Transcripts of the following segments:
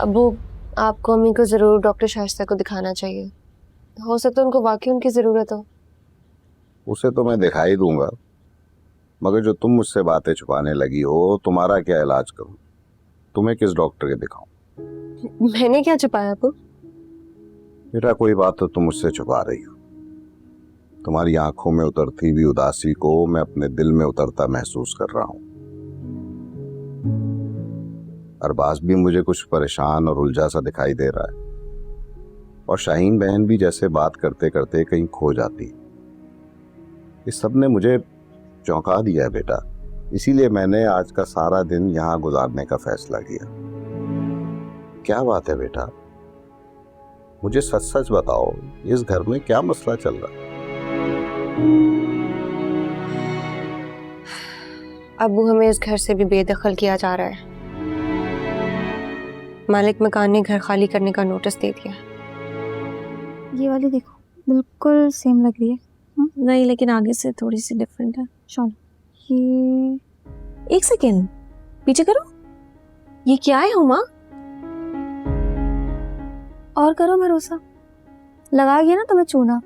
अब्बू, आपको अम्मी को ज़रूर डॉक्टर शाइस्ता को दिखाना चाहिए। हो सकता है उनको वाकई उनकी ज़रूरत हो। उसे तो मैं दिखाई दूंगा, मगर जो तुम मुझसे बातें छुपाने लगी हो, तुम्हारा क्या इलाज करूं? तुम्हें किस डॉक्टर के दिखाऊं? मैंने क्या छुपाया अब्बू? बेटा, कोई बात तो तुम मुझसे छुपा रही हो। तुम्हारी आंखों में उतरती हुई उदासी को मैं अपने दिल में उतरता महसूस कर रहा हूं। अरबाज भी मुझे कुछ परेशान और उलझा सा दिखाई दे रहा है, और शाहीन बहन भी जैसे बात करते करते कहीं खो जाती। इस सब ने मुझे चौंका दिया है बेटा, इसीलिए मैंने आज का सारा दिन यहाँ गुजारने का फैसला किया। क्या बात है बेटा, मुझे सच सच बताओ, इस घर में क्या मसला चल रहा है? अब्बू, हमें इस घर से भी बेदखल किया जा रहा है। मालिक मकान ने घर खाली करने का नोटिस दे दिया। ये वाली देखो, बिल्कुल सेम लग रही है। नहीं, लेकिन आगे से थोड़ी सी डिफरेंट है। चलो, ये एक सेकेंड पीछे करो। ये क्या है हुमा? और करो भरोसा, लगा गया ना तुम्हें चूना।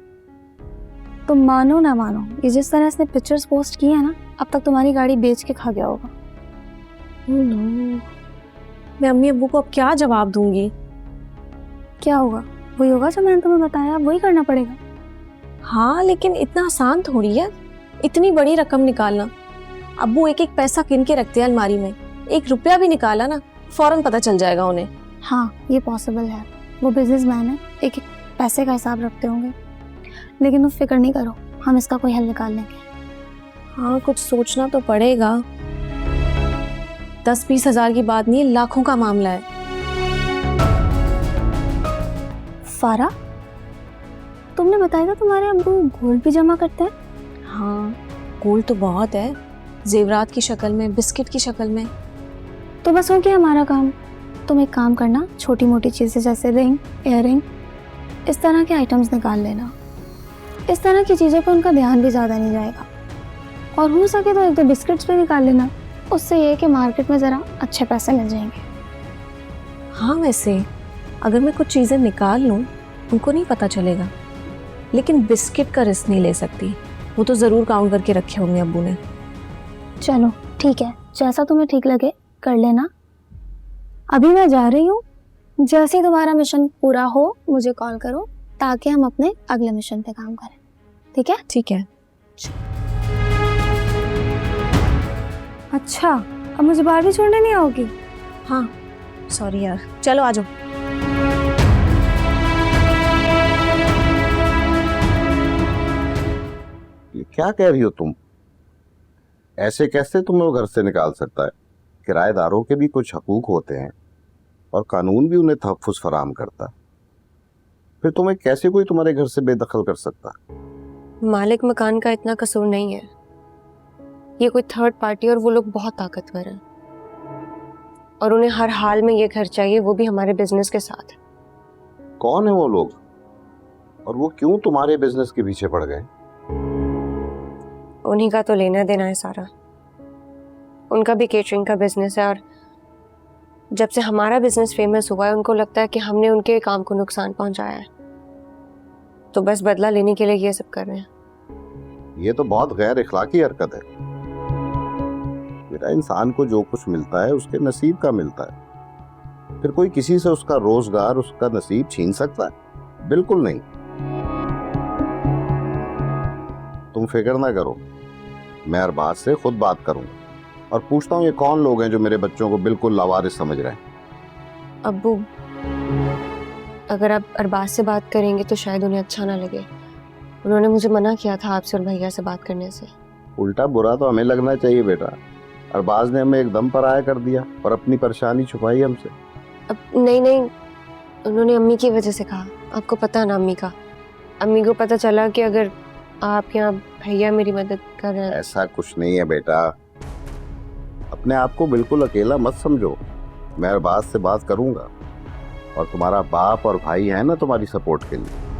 तुम मानो ना मानो, ये जिस तरह इसने पिक्चर्स पोस्ट की है ना, अब तक तुम्हारी गाड़ी बेच के खा गया होगा। नो, मैं अम्मी अब्बू को अब क्या जवाब दूंगी? क्या होगा? वही होगा जो मैंने तुम्हें बताया, वही करना पड़ेगा। हाँ, लेकिन इतना आसान थोड़ी है इतनी बड़ी रकम निकालना। अब्बू एक एक पैसा किन के रखते हैं अलमारी में, 1 रुपया भी निकाला ना फौरन पता चल जाएगा उन्हें। हाँ, ये पॉसिबल है, वो बिजनेसमैन है, एक एक पैसे का हिसाब रखते होंगे। लेकिन तुम फिक्र नहीं करो, हम इसका कोई हल निकाल लेंगे। हाँ, कुछ सोचना तो पड़ेगा। 10-20 हजार की बात नहीं है, लाखों का मामला है। फारा, तुमने बताया था तुम्हारे अब्बू गोल्ड भी जमा करते हैं। हाँ, गोल्ड तो बहुत है, जेवरात की शक्ल में, बिस्किट की शक्ल में। तो बस हो गया हमारा काम। तुम एक काम करना, छोटी मोटी चीज़ें जैसे रिंग, इयररिंग, इस तरह के आइटम्स निकाल लेना। इस तरह की चीज़ों पर उनका ध्यान भी ज़्यादा नहीं जाएगा। और हो सके तो 1-2 बिस्किट्स भी निकाल लेना, उससे ये है कि मार्केट में ज़रा अच्छे पैसे मिल जाएंगे। हाँ, वैसे अगर मैं कुछ चीज़ें निकाल लूँ उनको नहीं पता चलेगा, लेकिन बिस्किट का रिस्क नहीं ले सकती। वो तो ज़रूर काउंट करके रखे होंगे अब्बू ने। चलो ठीक है, जैसा तुम्हें ठीक लगे कर लेना। अभी मैं जा रही हूँ, जैसे ही तुम्हारा मिशन पूरा हो मुझे कॉल करो, ताकि हम अपने अगले मिशन पे काम करें। ठीक है? ठीक है। अच्छा, अब मुझे बाहर भी छोड़ने नहीं आओगी? हाँ, सॉरी यार, चलो आ जाओ। ये क्या कह रही हो तुम? ऐसे कैसे तुम्हें वो घर से निकाल सकता है? किराएदारों के भी कुछ हकूक होते हैं और कानून भी उन्हें तहफ़्फ़ुज़ फराहम करता है। फिर तुम्हें कैसे कोई तुम्हारे घर से बेदखल कर सकता है? मालिक मकान का इतना कसूर नहीं है, ये कोई थर्ड पार्टी, और वो लोग बहुत ताकतवर हैं और उन्हें हर हाल में ये घर चाहिए, वो भी हमारे बिजनेस के साथ। कौन है वो लोग और वो क्यों तुम्हारे बिजनेस के पीछे पड़ गए? उन्हीं का तो लेना देना है सारा। उनका भी केटरिंग का बिजनेस है, और जब से हमारा बिजनेस फेमस हुआ है उनको लगता है कि हमने उनके काम को नुकसान पहुंचाया है, तो बस बदला लेने के लिए ये सब कर रहे हैं। ये तो बहुत गैर इखलाकी हरकत है। बेटा, इंसान को जो कुछ मिलता है उसके नसीब का मिलता है, फिर कोई किसी से उसका रोजगार, उसका नसीब छीन सकता है? बिल्कुल नहीं। तुम फिक्र ना करो, मैं अरबाज से खुद बात करूंगा और पूछता हूँ ये कौन लोग हैं जो मेरे बच्चों को बिल्कुल लावारिस समझ रहे हैं। अब्बू, अगर आप अरबाज से बात करेंगे तो शायद उन्हें अच्छा ना लगे। उन्होंने मुझे मना किया था आपसे और भैया से बात करने से। उल्टा बुरा तो हमें लगना चाहिए बेटा। अरबाज ने हमें एकदम पराया कर दिया और अपनी परेशानी छुपाई हमसे। अब नहीं, उन्होंने अम्मी की वजह से कहा। आपको पता ना अम्मी का, अम्मी को पता चला कि अगर आप यहाँ भैया मेरी मदद कर रहे हैं। ऐसा कुछ नहीं है बेटा, अपने आप को बिल्कुल अकेला मत समझो। मैं अरबाज से बात करूंगा और तुम्हारा बाप और भाई है ना तुम्हारी सपोर्ट के लिए।